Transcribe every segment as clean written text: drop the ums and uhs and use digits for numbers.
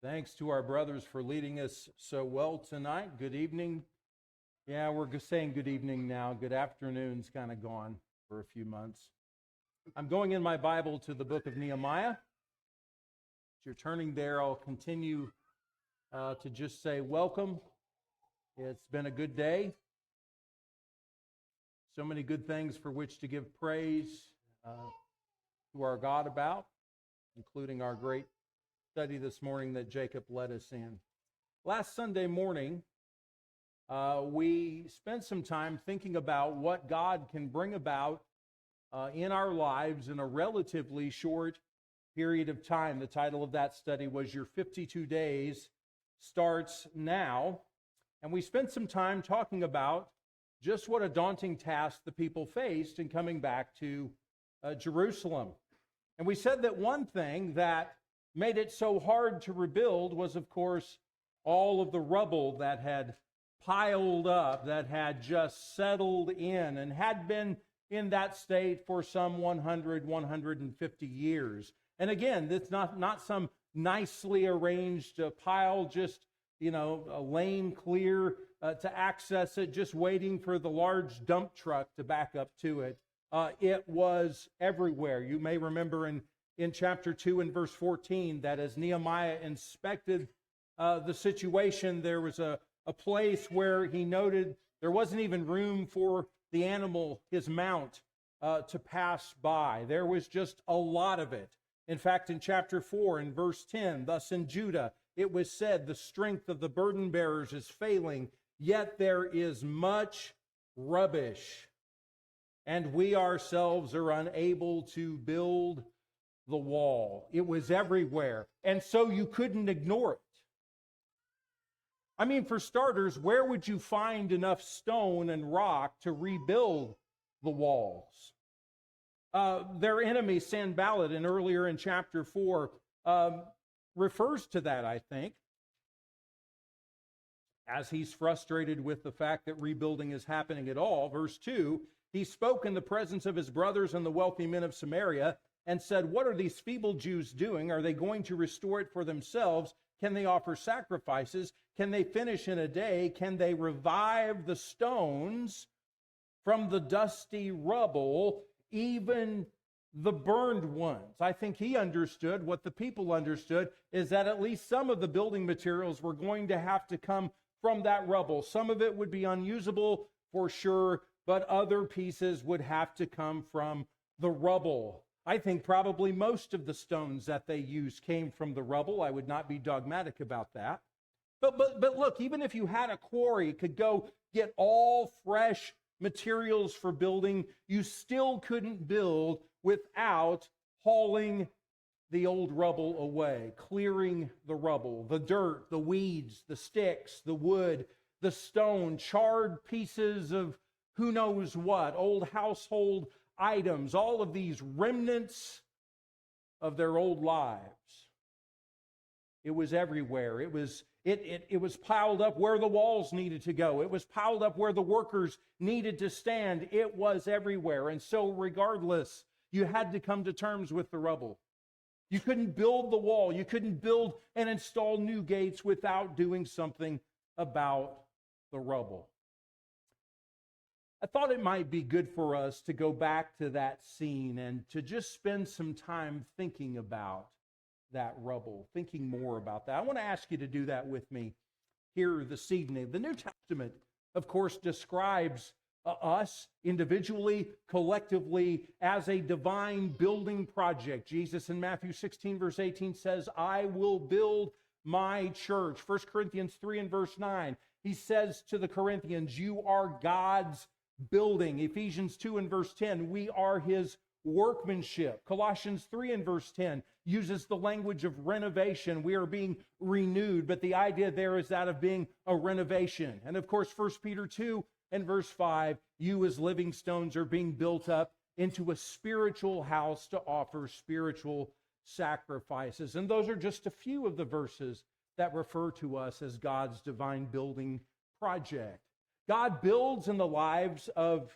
Thanks to our brothers for leading us so well tonight. Good evening. Yeah, we're saying good evening now. Good afternoon's kind of gone for a few months. I'm going in my Bible to the book of Nehemiah. As you're turning there, I'll continue to just say welcome. It's been a good day. So many good things for which to give praise to our God about, including our great study this morning that Jacob led us in. Last Sunday morning, we spent some time thinking about what God can bring about in our lives in a relatively short period of time. The title of that study was Your 52 Days Starts Now. And we spent some time talking about just what a daunting task the people faced in coming back to Jerusalem. And we said that one thing that made it so hard to rebuild was, of course, all of the rubble that had piled up, that had just settled in and had been in that state for some 100, 150 years. And again, it's not some nicely arranged pile, just, a lane clear to access it, just waiting for the large dump truck to back up to it. It was everywhere. You may remember in chapter 2 and verse 14 that as Nehemiah inspected the situation, there was a place where he noted there wasn't even room for the animal, his mount, to pass by. There was just a lot of it. In fact, in chapter 4 and verse 10, thus in Judah, it was said, the strength of the burden bearers is failing, yet there is much rubbish, and we ourselves are unable to build the wall. It was everywhere, and so you couldn't ignore it. I mean, for starters, where would you find enough stone and rock to rebuild the walls? Their enemy, Sanballat, and earlier in chapter 4, refers to that, I think, as he's frustrated with the fact that rebuilding is happening at all. Verse 2, he spoke in the presence of his brothers and the wealthy men of Samaria and said, what are these feeble Jews doing? Are they going to restore it for themselves? Can they offer sacrifices? Can they finish in a day? Can they revive the stones from the dusty rubble, even the burned ones? I think he understood what the people understood, is that at least some of the building materials were going to have to come from that rubble. Some of it would be unusable for sure, but other pieces would have to come from the rubble. I think probably most of the stones that they used came from the rubble. I would not be dogmatic about that. But look, even if you had a quarry, could go get all fresh materials for building, you still couldn't build without hauling the old rubble away, clearing the rubble, the dirt, the weeds, the sticks, the wood, the stone, charred pieces of who knows what, old household items, all of these remnants of their old lives. It was everywhere. It was piled up where the walls needed to go. It was piled up where the workers needed to stand. It was everywhere. And so regardless, you had to come to terms with the rubble. You couldn't build the wall. You couldn't build and install new gates without doing something about the rubble. I thought it might be good for us to go back to that scene and to just spend some time thinking about that rubble, thinking more about that. I want to ask you to do that with me here this evening. The New Testament, of course, describes us individually, collectively, as a divine building project. Jesus in Matthew 16, verse 18 says, I will build my church. 1 Corinthians 3 and verse 9, he says to the Corinthians, you are God's building. Ephesians 2 and verse 10, we are his workmanship. Colossians 3 and verse 10 uses the language of renovation. We are being renewed, but the idea there is that of being a renovation. And of course, 1 Peter 2 and verse 5, you as living stones are being built up into a spiritual house to offer spiritual sacrifices. And those are just a few of the verses that refer to us as God's divine building project. God builds in the life of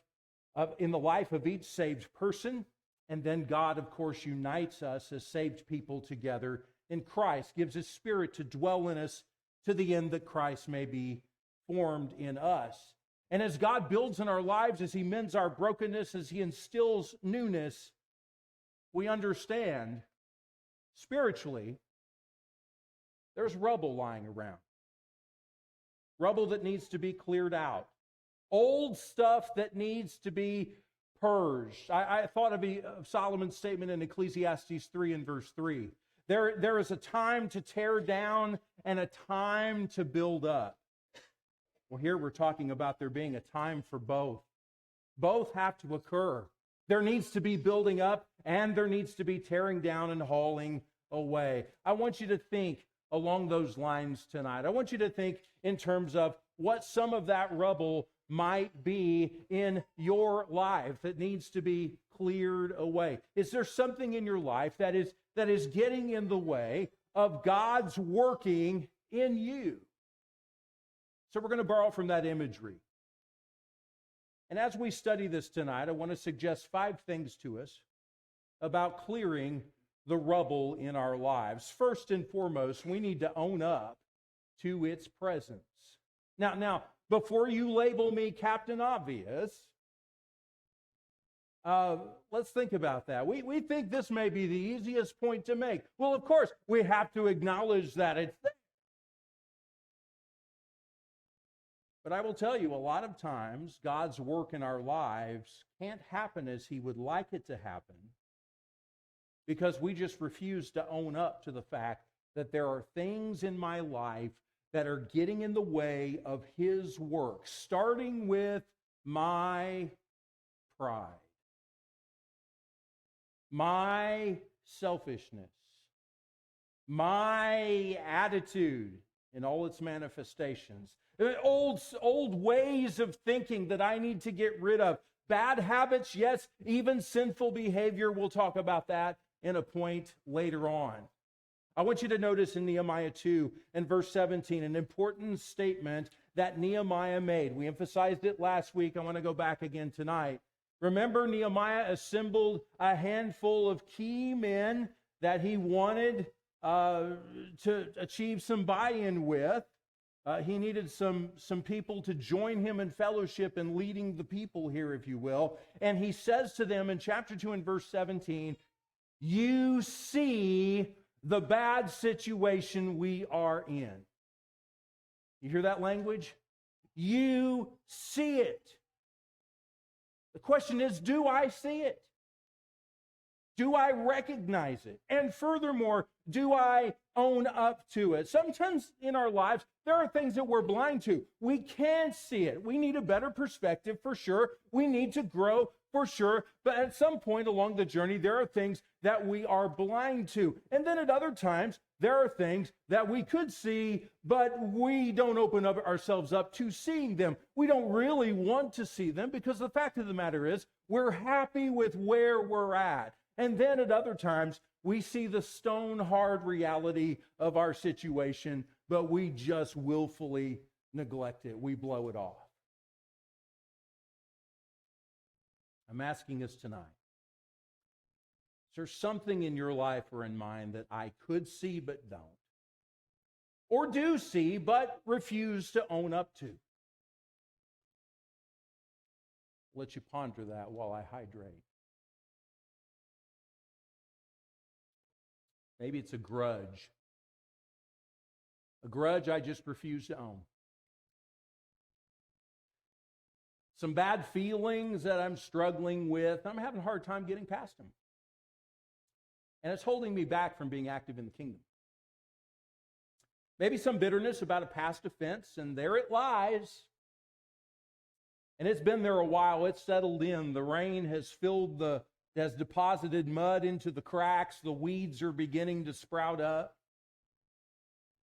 each saved person, and then God, of course, unites us as saved people together in Christ, gives His Spirit to dwell in us to the end that Christ may be formed in us. And as God builds in our lives, as He mends our brokenness, as He instills newness, we understand spiritually there's rubble lying around. Rubble that needs to be cleared out. Old stuff that needs to be purged. I thought of Solomon's statement in Ecclesiastes 3 and verse 3. There is a time to tear down and a time to build up. Well, here we're talking about there being a time for both. Both have to occur. There needs to be building up and there needs to be tearing down and hauling away. I want you to think along those lines tonight. I want you to think in terms of what some of that rubble might be in your life that needs to be cleared away. Is there something in your life that is getting in the way of God's working in you? So we're going to borrow from that imagery. And as we study this tonight, I want to suggest 5 things to us about clearing the rubble in our lives. First and foremost, we need to own up to its presence. Now, before you label me Captain Obvious, let's think about that. We think this may be the easiest point to make. Well, of course, we have to acknowledge that it's there. But I will tell you, a lot of times, God's work in our lives can't happen as He would like it to happen because we just refuse to own up to the fact that there are things in my life that are getting in the way of His work, starting with my pride, my selfishness, my attitude in all its manifestations, old ways of thinking that I need to get rid of, bad habits, yes, even sinful behavior. We'll talk about that in a point later on. I want you to notice in Nehemiah 2 and verse 17 an important statement that Nehemiah made. We emphasized it last week. I want to go back again tonight. Remember, Nehemiah assembled a handful of key men that he wanted to achieve some buy-in with. He needed some people to join him in fellowship and leading the people here, if you will. And he says to them in chapter 2 and verse 17, you see the bad situation we are in. You hear that language? You see it. The question is, do I see it? Do I recognize it? And furthermore, do I own up to it? Sometimes in our lives, there are things that we're blind to. We can't see it. We need a better perspective for sure. We need to grow for sure. But at some point along the journey, there are things that we are blind to. And then at other times, there are things that we could see, but we don't open up ourselves up to seeing them. We don't really want to see them because the fact of the matter is we're happy with where we're at. And then at other times, we see the stone-hard reality of our situation, but we just willfully neglect it. We blow it off. I'm asking us tonight, is there something in your life or in mine that I could see but don't? Or do see but refuse to own up to? I'll let you ponder that while I hydrate. Maybe it's a grudge. A grudge I just refuse to own. Some bad feelings that I'm struggling with. I'm having a hard time getting past them. And it's holding me back from being active in the kingdom. Maybe some bitterness about a past offense, and there it lies. And it's been there a while. It's settled in. The rain has has deposited mud into the cracks. The weeds are beginning to sprout up,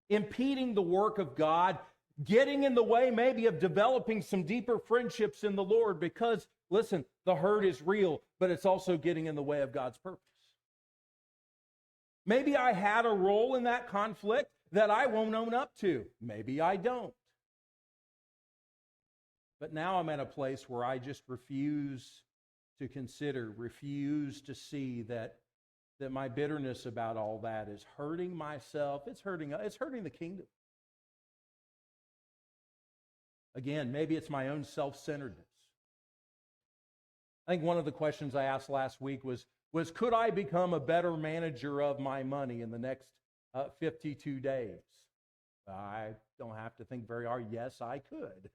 impeding the work of God, getting in the way maybe of developing some deeper friendships in the Lord because, listen, the hurt is real, but it's also getting in the way of God's purpose. Maybe I had a role in that conflict that I won't own up to. Maybe I don't. But now I'm at a place where I just refuse to consider, refuse to see that that my bitterness about all that is hurting myself. It's hurting the kingdom. Again, maybe it's my own self-centeredness. I think one of the questions I asked last week was could I become a better manager of my money in the next 52 days? I don't have to think very hard. Yes, I could.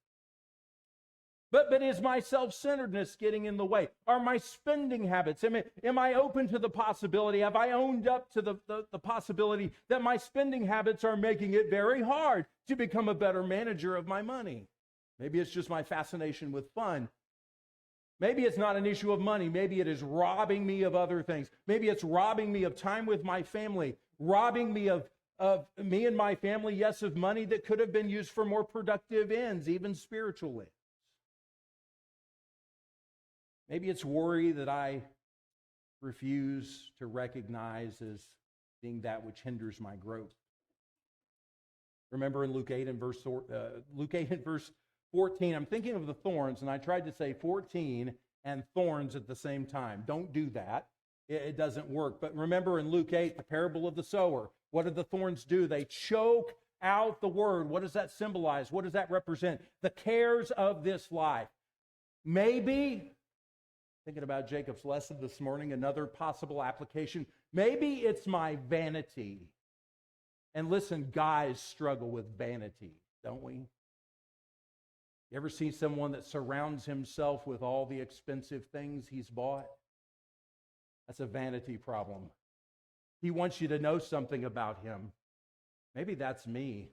But is my self-centeredness getting in the way? Are my spending habits? Am I open to the possibility? Have I owned up to the possibility that my spending habits are making it very hard to become a better manager of my money? Maybe it's just my fascination with fun. Maybe it's not an issue of money. Maybe it is robbing me of other things. Maybe it's robbing me of time with my family, robbing me of me and my family, yes, of money that could have been used for more productive ends, even spiritual ends. Maybe it's worry that I refuse to recognize as being that which hinders my growth. Remember in Luke 8 and verse 14, I'm thinking of the thorns, and I tried to say 14 and thorns at the same time. Don't do that. It doesn't work. But remember in Luke 8, the parable of the sower, what did the thorns do? They choke out the word. What does that symbolize? What does that represent? The cares of this life. Maybe, thinking about Jacob's lesson this morning, another possible application, maybe it's my vanity. And listen, guys struggle with vanity, don't we? You ever see someone that surrounds himself with all the expensive things he's bought? That's a vanity problem. He wants you to know something about him. Maybe that's me.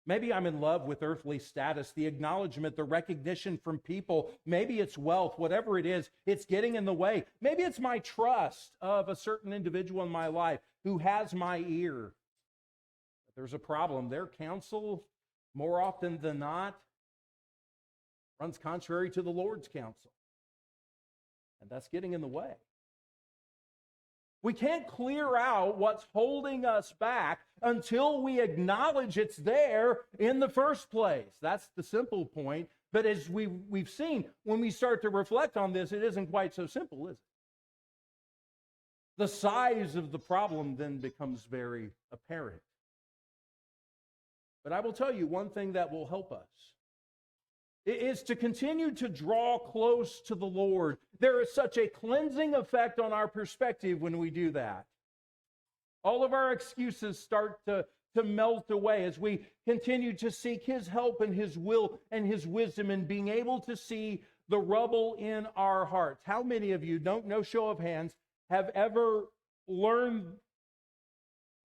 Maybe I'm in love with earthly status, the acknowledgement, the recognition from people. Maybe it's wealth, whatever it is, it's getting in the way. Maybe it's my trust of a certain individual in my life who has my ear. But there's a problem. Their counsel, more often than not, runs contrary to the Lord's counsel. And that's getting in the way. We can't clear out what's holding us back until we acknowledge it's there in the first place. That's the simple point. But as we've seen, when we start to reflect on this, it isn't quite so simple, is it? The size of the problem then becomes very apparent. But I will tell you one thing that will help us is to continue to draw close to the Lord. There is such a cleansing effect on our perspective when we do that. All of our excuses start to melt away as we continue to seek His help and His will and His wisdom in being able to see the rubble in our hearts. How many of you, no show of hands, have ever learned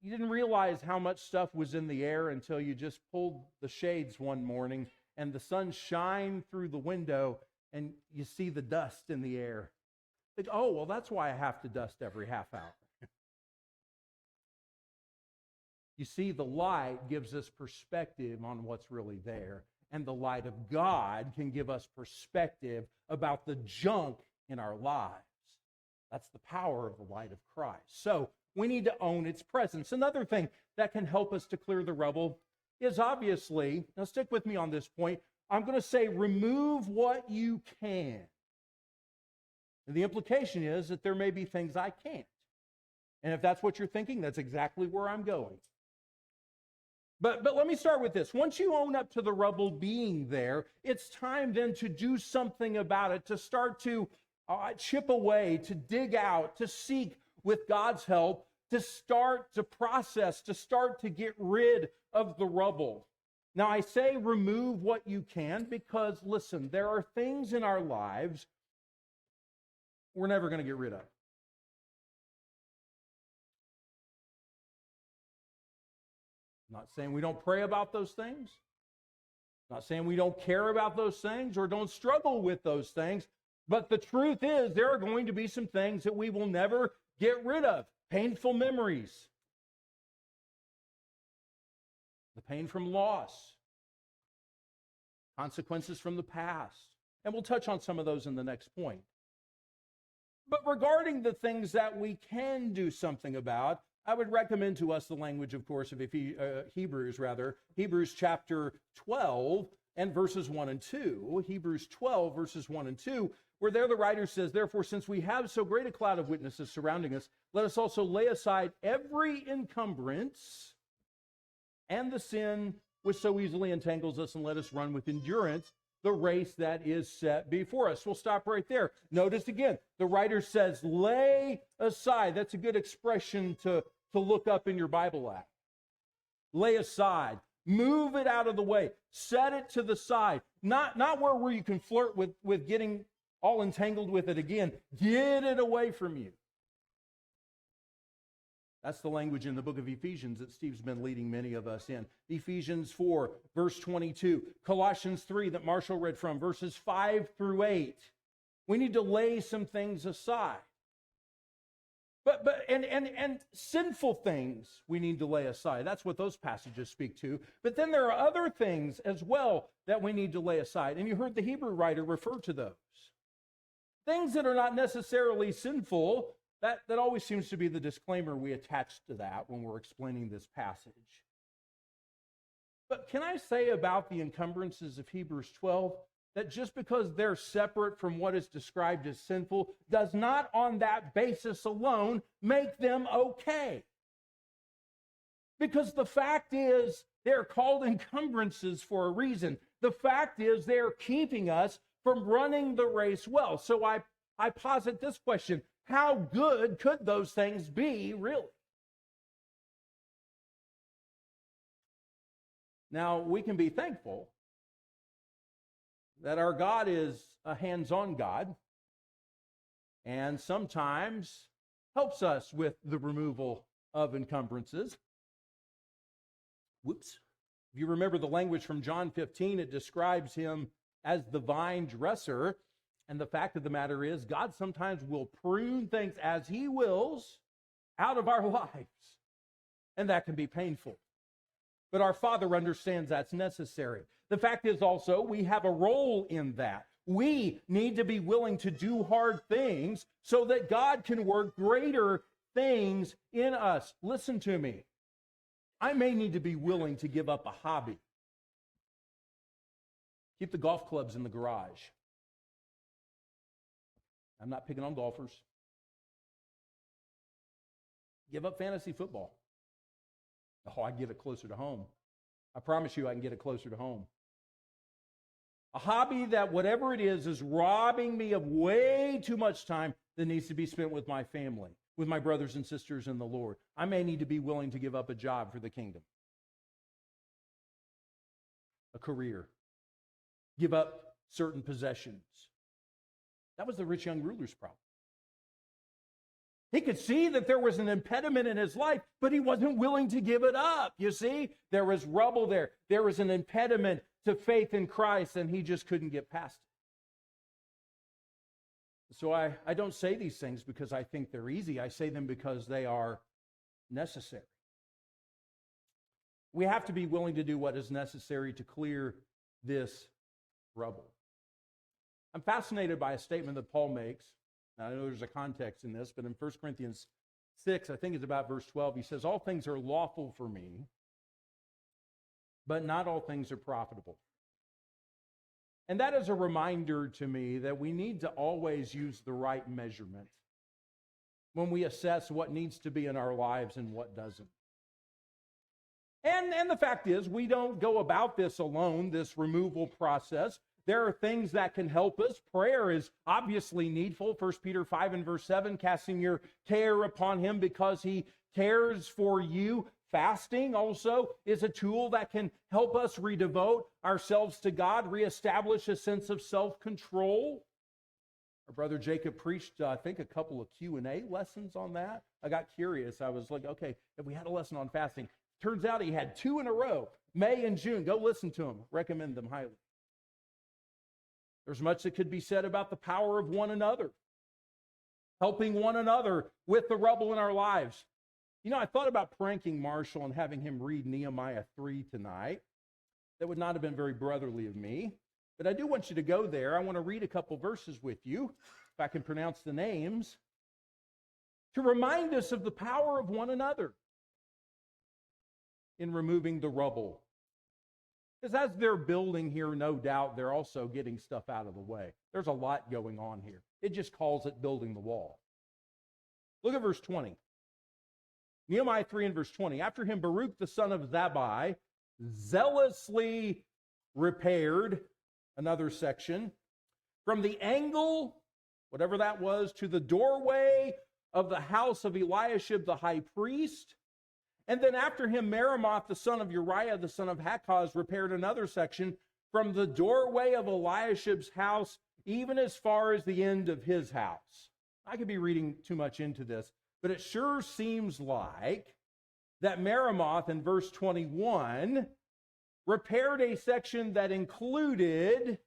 you didn't realize how much stuff was in the air until you just pulled the shades one morning and the sun shined through the window and you see the dust in the air? Think, oh, well, that's why I have to dust every half hour. You see, the light gives us perspective on what's really there, and the light of God can give us perspective about the junk in our lives. That's the power of the light of Christ. So we need to own its presence. Another thing that can help us to clear the rubble is obviously, now stick with me on this point, I'm going to say remove what you can. And the implication is that there may be things I can't. And if that's what you're thinking, that's exactly where I'm going. But let me start with this. Once you own up to the rubble being there, it's time then to do something about it, to start to chip away, to dig out, to seek with God's help, to start to process, to start to get rid of the rubble. Now, I say remove what you can because, listen, there are things in our lives we're never going to get rid of. I'm not saying we don't pray about those things. I'm not saying we don't care about those things or don't struggle with those things. But the truth is there are going to be some things that we will never get rid of. Painful memories. The pain from loss. Consequences from the past. And we'll touch on some of those in the next point. But regarding the things that we can do something about, I would recommend to us the language, of course, of Hebrews chapter 12 and verses 1 and 2. Hebrews 12, verses 1 and 2, where there the writer says, therefore, since we have so great a cloud of witnesses surrounding us, let us also lay aside every encumbrance and the sin which so easily entangles us, and let us run with endurance the race that is set before us. We'll stop right there. Notice again, the writer says, lay aside. That's a good expression to look up in your Bible app. Lay aside. Move it out of the way. Set it to the side. Not where you can flirt with getting all entangled with it again. Get it away from you. That's the language in the book of Ephesians that Steve's been leading many of us in. Ephesians 4, verse 22. Colossians 3 that Marshall read from, verses 5 through 8. We need to lay some things aside. But sinful things we need to lay aside. That's what those passages speak to. But then there are other things as well that we need to lay aside. And you heard the Hebrew writer refer to those. Things that are not necessarily sinful. That always seems to be the disclaimer we attach to that when we're explaining this passage. But can I say about the encumbrances of Hebrews 12 that just because they're separate from what is described as sinful does not on that basis alone make them okay? Because the fact is they're called encumbrances for a reason. The fact is they're keeping us from running the race well. So I posit this question. How good could those things be, really? Now, we can be thankful that our God is a hands-on God and sometimes helps us with the removal of encumbrances. Whoops. If you remember the language from John 15, it describes him as the vine dresser. And the fact of the matter is, God sometimes will prune things as he wills out of our lives. And that can be painful. But our Father understands that's necessary. The fact is also, we have a role in that. We need to be willing to do hard things so that God can work greater things in us. Listen to me. I may need to be willing to give up a hobby. Keep the golf clubs in the garage. I'm not picking on golfers. Give up fantasy football. Oh, I can get it closer to home. I promise you I can get it closer to home. A hobby that, whatever it is robbing me of way too much time that needs to be spent with my family, with my brothers and sisters in the Lord. I may need to be willing to give up a job for the kingdom, a career, give up certain possessions. That was the rich young ruler's problem. He could see that there was an impediment in his life, but he wasn't willing to give it up. You see, there was rubble there. There was an impediment to faith in Christ, and he just couldn't get past it. So I don't say these things because I think they're easy. I say them because they are necessary. We have to be willing to do what is necessary to clear this rubble. I'm fascinated by a statement that Paul makes. Now, I know there's a context in this, but in 1 Corinthians 6, I think it's about verse 12, he says, all things are lawful for me, but not all things are profitable. And that is a reminder to me that we need to always use the right measurement when we assess what needs to be in our lives and what doesn't. And the fact is, we don't go about this alone, this removal process. There are things that can help us. Prayer is obviously needful. 1 Peter 5 and verse 7, casting your care upon him because he cares for you. Fasting also is a tool that can help us redevote ourselves to God, reestablish a sense of self-control. Our brother Jacob preached, I think, a couple of Q&A lessons on that. I got curious. I was like, okay, if we had a lesson on fasting. Turns out he had 2 in a row, May and June. Go listen to them. Recommend them highly. There's much that could be said about the power of one another, helping one another with the rubble in our lives. You know, I thought about pranking Marshall and having him read Nehemiah 3 tonight. That would not have been very brotherly of me. But I do want you to go there. I want to read a couple verses with you, if I can pronounce the names, to remind us of the power of one another in removing the rubble. Because as they're building here, no doubt they're also getting stuff out of the way. There's a lot going on here. It just calls it building the wall. Look at verse 20. Nehemiah 3 and verse 20. After him, Baruch the son of Zabbai zealously repaired, another section, from the angle, whatever that was, to the doorway of the house of Eliashib the high priest. And then after him, Meremoth the son of Uriah the son of Hakaz repaired another section from the doorway of Eliashib's house, even as far as the end of his house. I could be reading too much into this, but it sure seems like that Meremoth in verse 21 repaired a section that included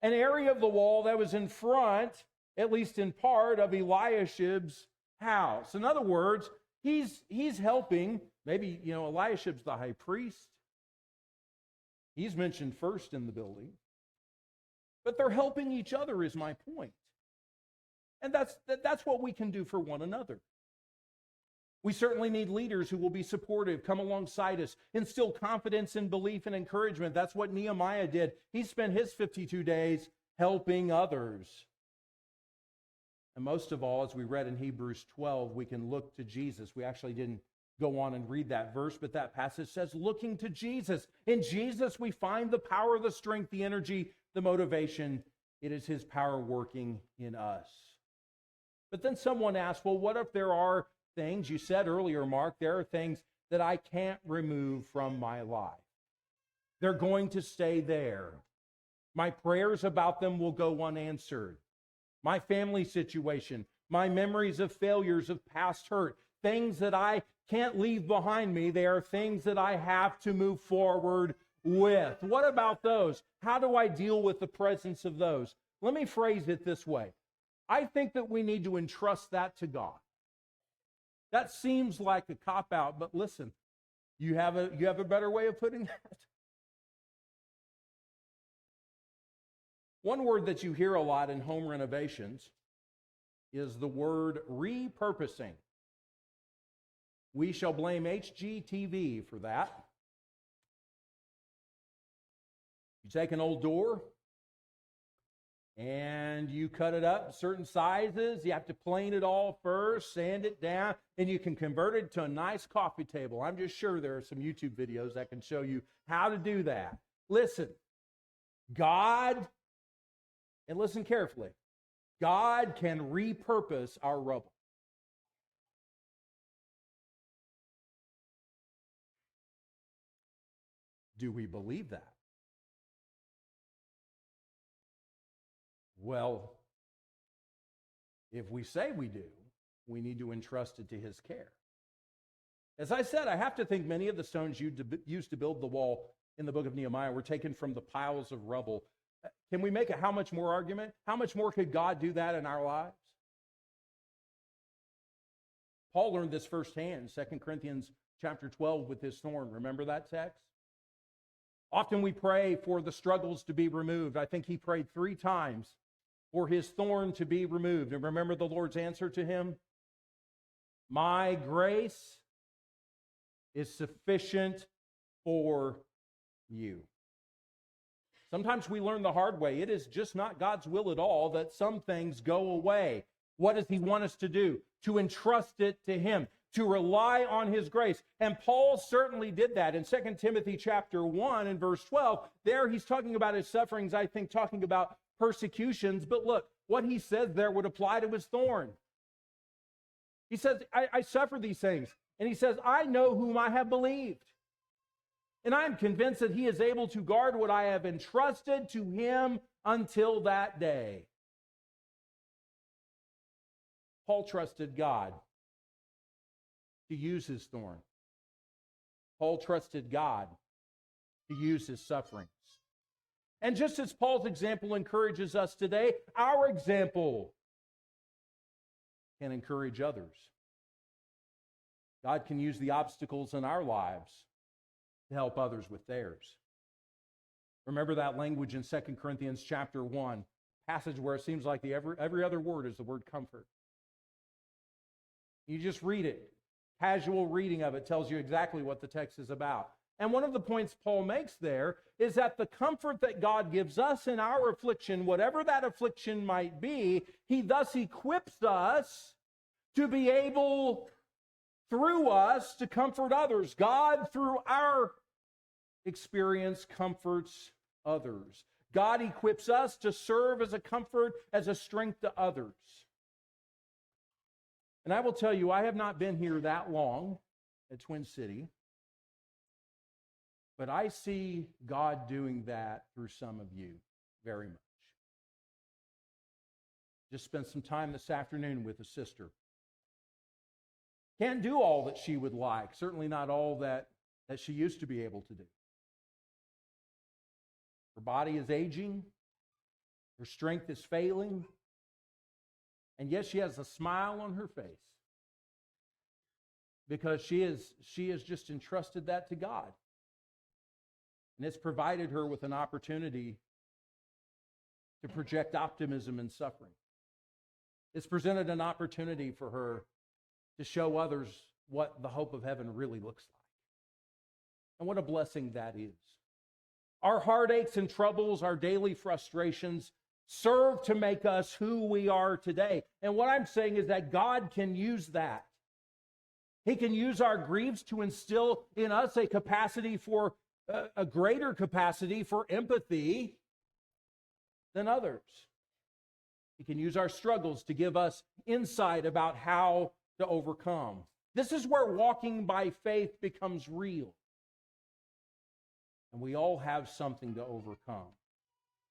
an area of the wall that was in front, at least in part, of Eliashib's house. In other words, he's helping. Maybe, Eliashib's the high priest. He's mentioned first in the building. But they're helping each other, is my point. And that's what we can do for one another. We certainly need leaders who will be supportive, come alongside us, instill confidence and belief and encouragement. That's what Nehemiah did. He spent his 52 days helping others. And most of all, as we read in Hebrews 12, we can look to Jesus. We actually didn't go on and read that verse, but that passage says, looking to Jesus. In Jesus, we find the power, the strength, the energy, the motivation. It is his power working in us. But then someone asked, well, what if there are things, you said earlier, Mark, there are things that I can't remove from my life. They're going to stay there. My prayers about them will go unanswered. My family situation, my memories of failures of past hurt, things that I can't leave behind me, they are things that I have to move forward with. What about those? How do I deal with the presence of those? Let me phrase it this way. I think that we need to entrust that to God. That seems like a cop-out, but listen, you have a better way of putting that? One word that you hear a lot in home renovations is the word repurposing. We shall blame HGTV for that. You take an old door and you cut it up certain sizes. You have to plane it all first, sand it down, and you can convert it to a nice coffee table. I'm just sure there are some YouTube videos that can show you how to do that. Listen, God, and listen carefully, God can repurpose our rubble. Do we believe that? Well, if we say we do, we need to entrust it to his care. As I said, I have to think many of the stones used to build the wall in the book of Nehemiah were taken from the piles of rubble. Can we make a how much more argument? How much more could God do that in our lives? Paul learned this firsthand, 2 Corinthians chapter 12 with his thorn. Remember that text? Often we pray for the struggles to be removed. I think he prayed 3 times for his thorn to be removed. And remember the Lord's answer to him? My grace is sufficient for you. Sometimes we learn the hard way. It is just not God's will at all that some things go away. What does he want us to do? To entrust it to him, to rely on his grace. And Paul certainly did that. In 2 Timothy chapter 1 and verse 12, there he's talking about his sufferings, I think talking about persecutions. But look, what he says there would apply to his thorn. He says, I suffer these things. And he says, I know whom I have believed. And I am convinced that he is able to guard what I have entrusted to him until that day. Paul trusted God to use his thorn. Paul trusted God to use his sufferings. And just as Paul's example encourages us today, our example can encourage others. God can use the obstacles in our lives to help others with theirs. Remember that language in 2 Corinthians chapter 1, passage where it seems like every other word is the word comfort. You just read it. Casual reading of it tells you exactly what the text is about. And one of the points Paul makes there is that the comfort that God gives us in our affliction, whatever that affliction might be, he thus equips us to be able, through us, to comfort others. God, through our experience, comforts others. God equips us to serve as a comfort, as a strength to others. And I will tell you, I have not been here that long at Twin City, but I see God doing that through some of you very much. Just spent some time this afternoon with a sister. Can't do all that she would like, certainly not all that she used to be able to do. Her body is aging, her strength is failing, and yet she has a smile on her face because she has just entrusted that to God. And it's provided her with an opportunity to project optimism in suffering. It's presented an opportunity for her to show others what the hope of heaven really looks like. And what a blessing that is. Our heartaches and troubles, our daily frustrations, serve to make us who we are today. And what I'm saying is that God can use that. He can use our griefs to instill in us a capacity for a greater capacity for empathy than others. He can use our struggles to give us insight about how to overcome. This is where walking by faith becomes real. And we all have something to overcome.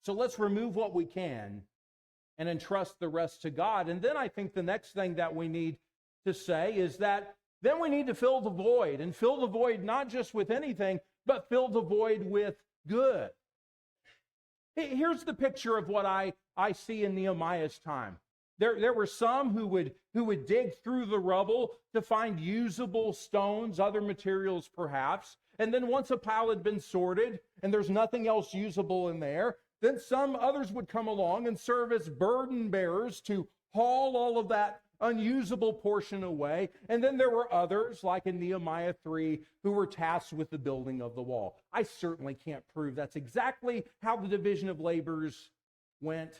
So let's remove what we can and entrust the rest to God. And then I think the next thing that we need to say is that then we need to fill the void. And fill the void not just with anything, but fill the void with good. Here's the picture of what I see in Nehemiah's time. There were some who would dig through the rubble to find usable stones, other materials perhaps. And then once a pile had been sorted and there's nothing else usable in there, then some others would come along and serve as burden bearers to haul all of that unusable portion away. And then there were others, like in Nehemiah 3, who were tasked with the building of the wall. I certainly can't prove that's exactly how the division of labors went.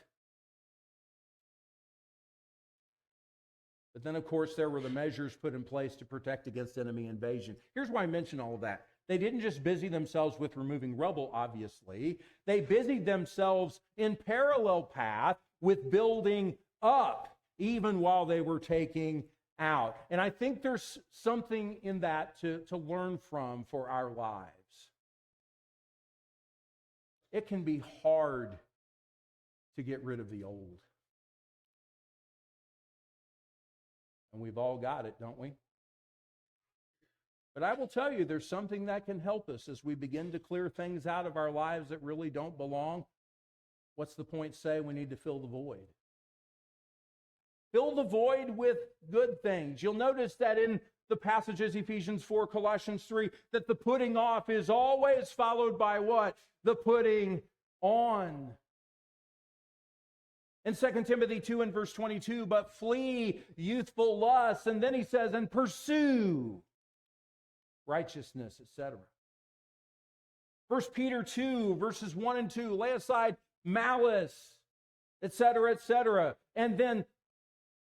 But then, of course, there were the measures put in place to protect against enemy invasion. Here's why I mention all of that. They didn't just busy themselves with removing rubble, obviously. They busied themselves in parallel path with building up, even while they were taking out. And I think there's something in that to learn from for our lives. It can be hard to get rid of the old. And we've all got it, don't we? But I will tell you, there's something that can help us as we begin to clear things out of our lives that really don't belong. What's the point say? We need to fill the void. Fill the void with good things. You'll notice that in the passages, Ephesians 4, Colossians 3, that the putting off is always followed by what? The putting on. In 2 Timothy 2 and verse 22, but flee youthful lusts. And then he says, and pursue righteousness, etc. 1 Peter 2, verses 1 and 2, lay aside malice, etc., etc. And then,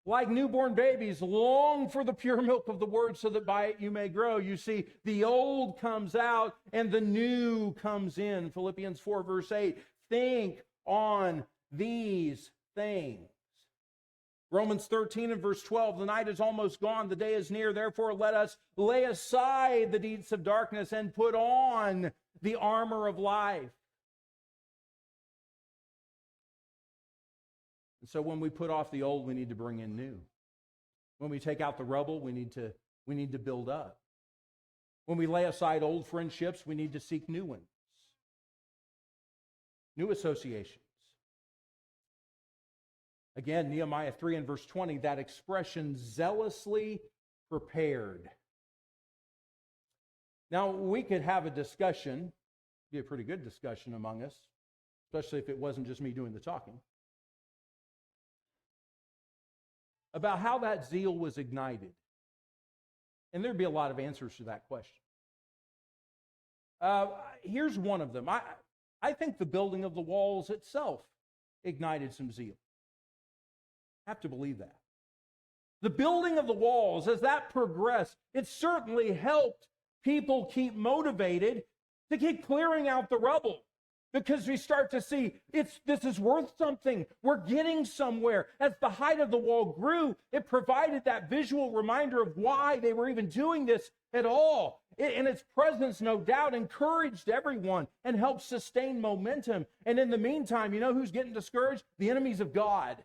like newborn babies, long for the pure milk of the word so that by it you may grow. You see, the old comes out and the new comes in. Philippians 4, verse 8, think on these things. Romans 13 and verse 12, the night is almost gone, the day is near, therefore let us lay aside the deeds of darkness and put on the armor of life. And so when we put off the old, we need to bring in new. When we take out the rubble, we need to build up. When we lay aside old friendships, we need to seek new ones. New associations. Again, Nehemiah 3 and verse 20, that expression, zealously prepared. Now, we could have a discussion, be a pretty good discussion among us, especially if it wasn't just me doing the talking, about how that zeal was ignited. And there'd be a lot of answers to that question. Here's one of them. I think the building of the walls itself ignited some zeal. I have to believe that. The building of the walls, as that progressed, it certainly helped people keep motivated to keep clearing out the rubble. Because we start to see this is worth something. We're getting somewhere. As the height of the wall grew, it provided that visual reminder of why they were even doing this at all. And its presence, no doubt, encouraged everyone and helped sustain momentum. And in the meantime, you know who's getting discouraged? The enemies of God.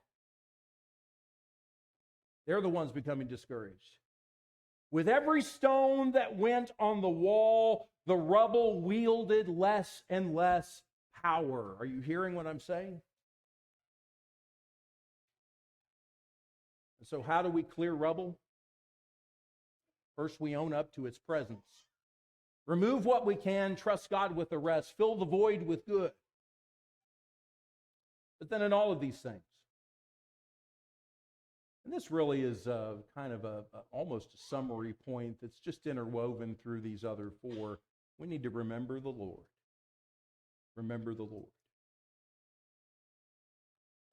They're the ones becoming discouraged. With every stone that went on the wall, the rubble wielded less and less power. Are you hearing what I'm saying? So how do we clear rubble? First, we own up to its presence. Remove what we can, trust God with the rest, fill the void with good. But then in all of these things, and this really is kind of almost a summary point that's just interwoven through these other four, we need to remember the Lord. Remember the Lord.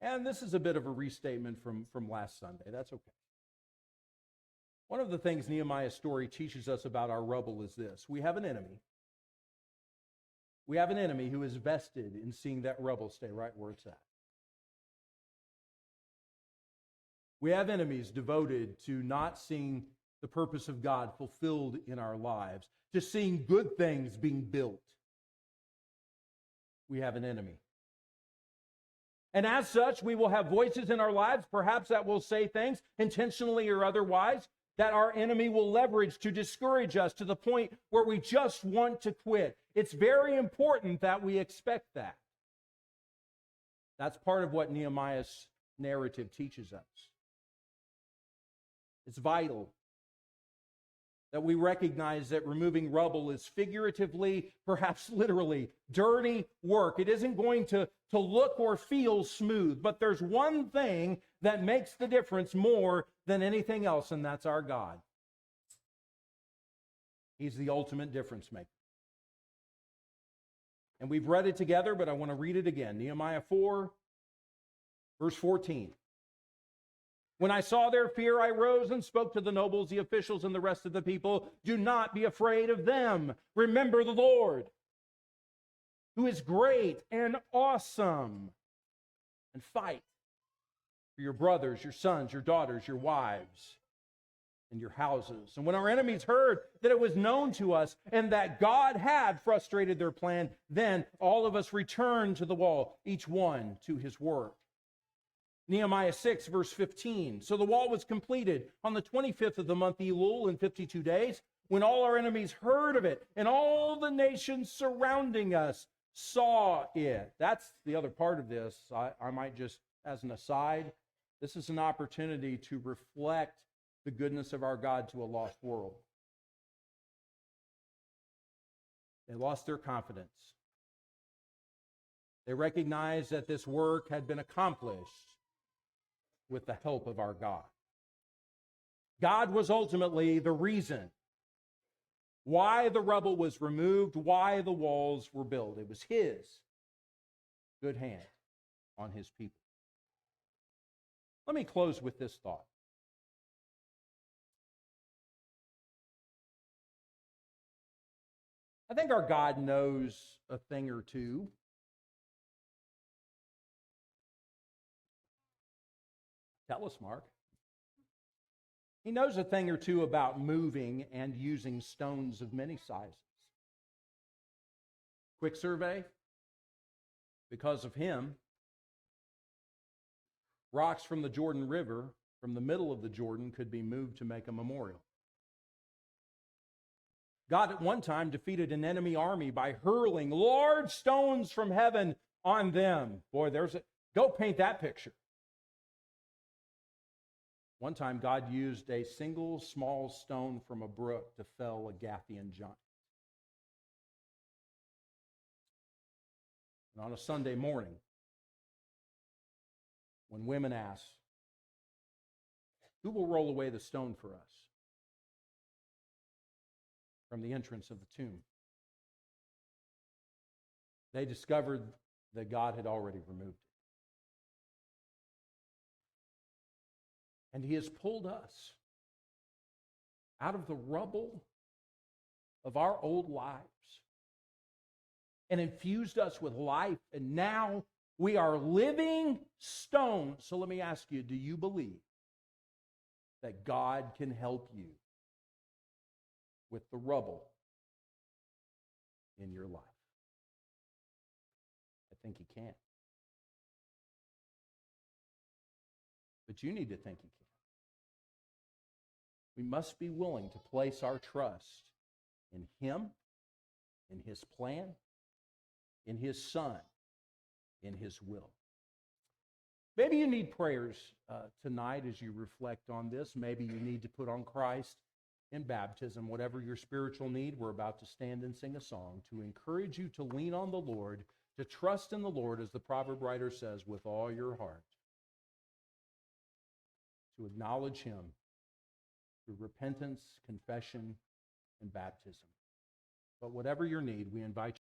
And this is a bit of a restatement from last Sunday. That's okay. One of the things Nehemiah's story teaches us about our rubble is this. We have an enemy. We have an enemy who is vested in seeing that rubble stay right where it's at. We have enemies devoted to not seeing the purpose of God fulfilled in our lives, to seeing good things being built. We have an enemy. And as such, we will have voices in our lives, perhaps that will say things, intentionally or otherwise, that our enemy will leverage to discourage us to the point where we just want to quit. It's very important that we expect that. That's part of what Nehemiah's narrative teaches us. It's vital that we recognize that removing rubble is figuratively, perhaps literally, dirty work. It isn't going to look or feel smooth, but there's one thing that makes the difference more than anything else, and that's our God. He's the ultimate difference maker. And we've read it together, but I want to read it again. Nehemiah 4, verse 14. When I saw their fear, I rose and spoke to the nobles, the officials, and the rest of the people. Do not be afraid of them. Remember the Lord, who is great and awesome. And fight for your brothers, your sons, your daughters, your wives, and your houses. And when our enemies heard that it was known to us and that God had frustrated their plan, then all of us returned to the wall, each one to his work. Nehemiah 6, verse 15. So the wall was completed on the 25th of the month Elul in 52 days, when all our enemies heard of it, and all the nations surrounding us saw it. That's the other part of this. I might just, as an aside, this is an opportunity to reflect the goodness of our God to a lost world. They lost their confidence. They recognized that this work had been accomplished with the help of our God. God was ultimately the reason why the rubble was removed, why the walls were built. It was his good hand on his people. Let me close with this thought. I think our God knows a thing or two. Tell us, Mark. He knows a thing or two about moving and using stones of many sizes. Quick survey. Because of him, rocks from the Jordan River, from the middle of the Jordan, could be moved to make a memorial. God at one time defeated an enemy army by hurling large stones from heaven on them. Boy, go paint that picture. One time, God used a single small stone from a brook to fell a Gathian giant. And on a Sunday morning, when women ask, who will roll away the stone for us from the entrance of the tomb? they discovered that God had already removed it. And He has pulled us out of the rubble of our old lives and infused us with life. And now we are living stones. So let me ask you, do you believe that God can help you with the rubble in your life? I think He can. But you need to think He can. We must be willing to place our trust in Him, in His plan, in His Son, in His will. Maybe you need prayers tonight as you reflect on this. Maybe you need to put on Christ in baptism. Whatever your spiritual need, we're about to stand and sing a song to encourage you to lean on the Lord, to trust in the Lord, as the proverb writer says, with all your heart, to acknowledge Him through repentance, confession, and baptism. But whatever your need, we invite you